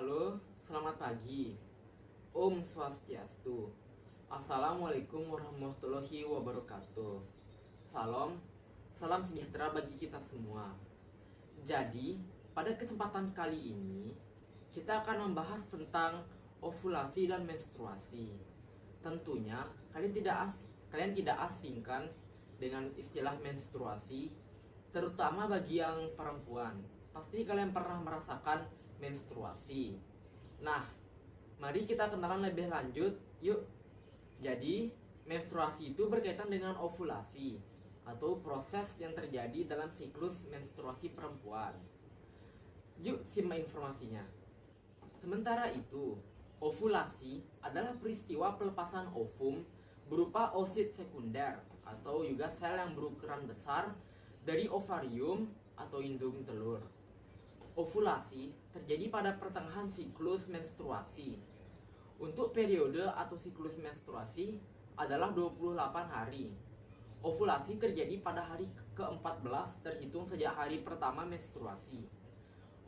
Halo, selamat pagi. Om Swastiastu. Assalamualaikum warahmatullahi wabarakatuh. Salam sejahtera bagi kita semua. Jadi, pada kesempatan kali ini kita akan membahas tentang ovulasi dan menstruasi. Tentunya kalian tidak asing kan dengan istilah menstruasi, terutama bagi yang perempuan. Pasti kalian pernah merasakan menstruasi. Nah, mari kita kenalan lebih lanjut yuk. Jadi, menstruasi itu berkaitan dengan ovulasi atau proses yang terjadi dalam siklus menstruasi perempuan. Yuk simak informasinya. Sementara itu, ovulasi adalah peristiwa pelepasan ovum berupa oosit sekunder atau juga sel yang berukuran besar dari ovarium atau indung telur. Ovulasi terjadi pada pertengahan siklus menstruasi. Untuk periode atau siklus menstruasi adalah 28 hari. Ovulasi terjadi pada hari ke-14 terhitung sejak hari pertama menstruasi.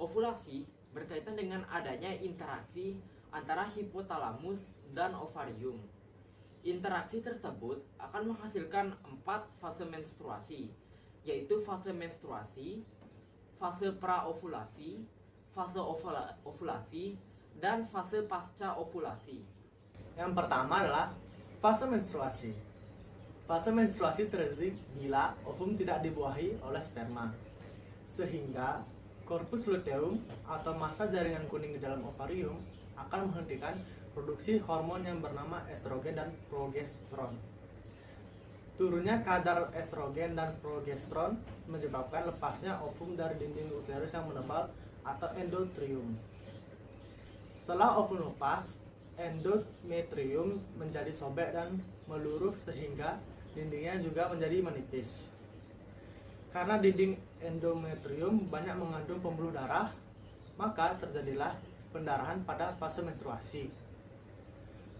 Ovulasi berkaitan dengan adanya interaksi antara hipotalamus dan ovarium. Interaksi tersebut akan menghasilkan 4 fase menstruasi, yaitu fase menstruasi, fase praovulasi, fase ovulasi, dan fase pasca ovulasi. Yang pertama adalah fase menstruasi. Fase menstruasi terjadi bila ovum tidak dibuahi oleh sperma, sehingga korpus luteum atau massa jaringan kuning di dalam ovarium akan menghentikan produksi hormon yang bernama estrogen dan progesteron. Turunnya kadar estrogen dan progesteron menyebabkan lepasnya ovum dari dinding uterus yang menebal atau endometrium. Setelah ovum lepas, endometrium menjadi sobek dan meluruh sehingga dindingnya juga menjadi menipis. Karena dinding endometrium banyak mengandung pembuluh darah, maka terjadilah pendarahan pada fase menstruasi.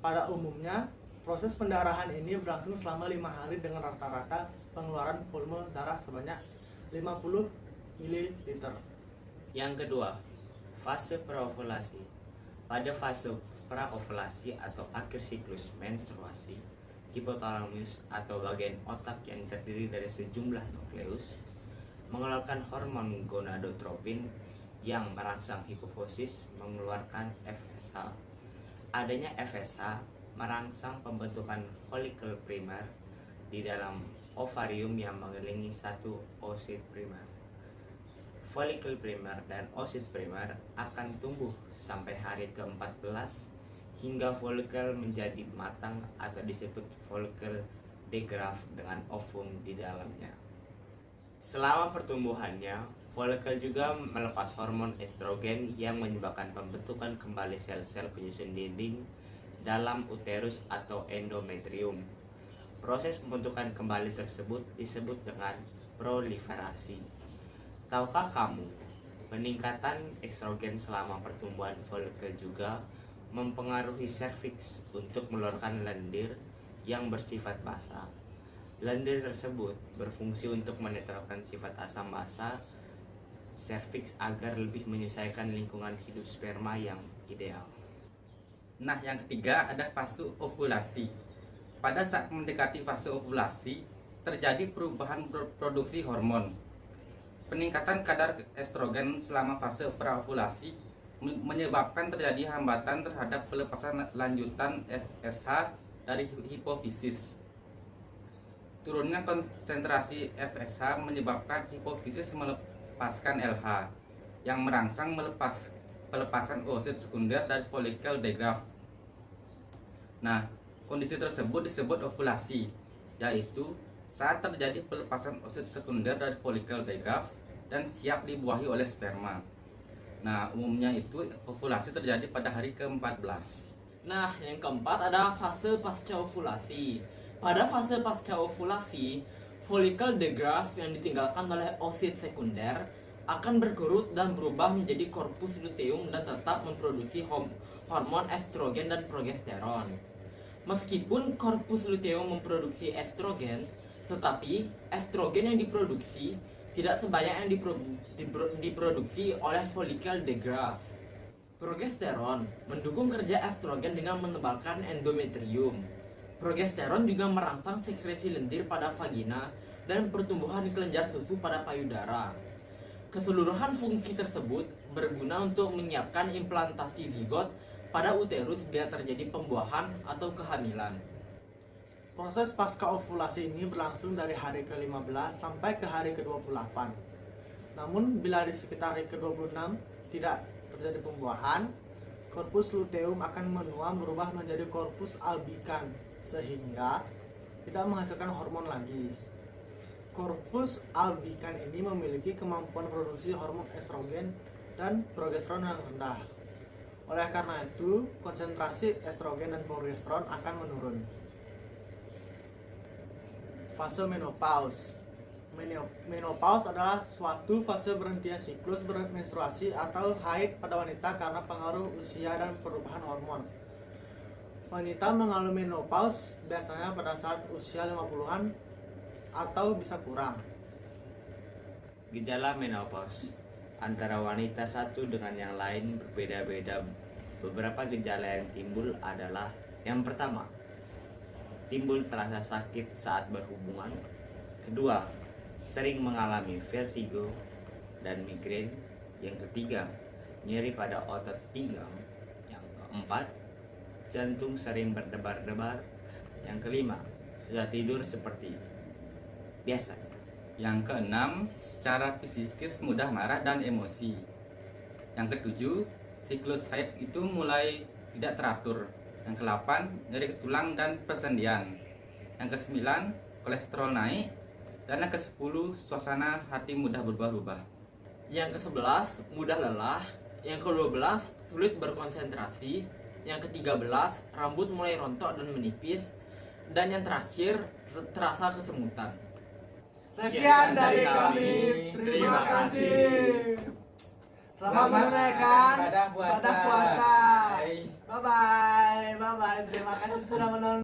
Pada umumnya, proses pendarahan ini berlangsung selama 5 hari dengan rata-rata pengeluaran volume darah sebanyak 50 ml. Yang kedua, fase praovulasi. Pada fase praovulasi atau akhir siklus menstruasi, hipotalamus atau bagian otak yang terdiri dari sejumlah nukleus mengeluarkan hormon gonadotropin yang merangsang hipofisis mengeluarkan FSH. Adanya FSH merangsang pembentukan folikel primer di dalam ovarium yang mengelilingi satu oosit primer. Folikel primer dan oosit primer akan tumbuh sampai hari ke-14 hingga folikel menjadi matang atau disebut folikel degraft dengan ovum di dalamnya. Selama pertumbuhannya, folikel juga melepas hormon estrogen yang menyebabkan pembentukan kembali sel-sel penyusun dinding dalam uterus atau endometrium. Proses pembentukan kembali tersebut disebut dengan proliferasi. Tahukah kamu, peningkatan estrogen selama pertumbuhan folikel juga mempengaruhi serviks untuk mengeluarkan lendir yang bersifat basa. Lendir tersebut berfungsi untuk menetralkan sifat asam basa serviks agar lebih menyesuaikan lingkungan hidup sperma yang ideal. Nah, yang ketiga ada fase ovulasi. Pada saat mendekati fase ovulasi, terjadi perubahan produksi hormon. Peningkatan kadar estrogen selama fase praovulasi menyebabkan terjadi hambatan terhadap pelepasan lanjutan FSH dari hipofisis. Turunnya konsentrasi FSH menyebabkan hipofisis melepaskan LH yang merangsang pelepasan oosit sekunder dari folikel degraft. Nah, kondisi tersebut disebut ovulasi, yaitu saat terjadi pelepasan oosit sekunder dari folikel degraft dan siap dibuahi oleh sperma. Nah, umumnya itu ovulasi terjadi pada hari ke-14. Nah, yang keempat ada fase pasca ovulasi. Pada fase pasca ovulasi, folikel degraft yang ditinggalkan oleh oosit sekunder akan berkerut dan berubah menjadi korpus luteum dan tetap memproduksi hormon estrogen dan progesteron. Meskipun korpus luteum memproduksi estrogen, tetapi estrogen yang diproduksi tidak sebanyak yang diproduksi oleh folikel degraft. Progesteron mendukung kerja estrogen dengan menebalkan endometrium. Progesteron juga merangsang sekresi lendir pada vagina dan pertumbuhan kelenjar susu pada payudara. Keseluruhan fungsi tersebut berguna untuk menyiapkan implantasi zigot pada uterus bila terjadi pembuahan atau kehamilan. Proses pasca ovulasi ini berlangsung dari hari ke-15 sampai ke hari ke-28. Namun bila di sekitar hari ke-26 tidak terjadi pembuahan, korpus luteum akan menua berubah menjadi korpus albikan sehingga tidak menghasilkan hormon lagi. Korpus albikan ini memiliki kemampuan produksi hormon estrogen dan progesteron yang rendah. Oleh karena itu, konsentrasi estrogen dan progesteron akan menurun. Fase menopause. Menopause adalah suatu fase berhentinya siklus menstruasi atau haid pada wanita karena pengaruh usia dan perubahan hormon. Wanita mengalami menopause biasanya pada saat usia 50-an atau bisa kurang. Gejala menopause antara wanita satu dengan yang lain berbeda-beda. Beberapa gejala yang timbul adalah: yang pertama, timbul terasa sakit saat berhubungan. Kedua, sering mengalami vertigo dan migrain. Yang ketiga, nyeri pada otot pinggang. Yang keempat, jantung sering berdebar-debar. Yang kelima, susah tidur seperti biasa. Yang keenam, secara fisikis mudah marah dan emosi. Yang ketujuh, siklus haid itu mulai tidak teratur. Yang kedelapan, nyeri tulang dan persendian. Yang kesembilan, kolesterol naik. Dan yang ke-10, suasana hati mudah berubah-ubah. Yang ke-11 mudah lelah. Yang ke-12 sulit berkonsentrasi. Yang ke-13 rambut mulai rontok dan menipis. Dan yang terakhir terasa kesemutan. Sekian dari kami, terima kasih. Selamat menunaikan ibadah puasa. Bye bye, terima kasih sudah menonton.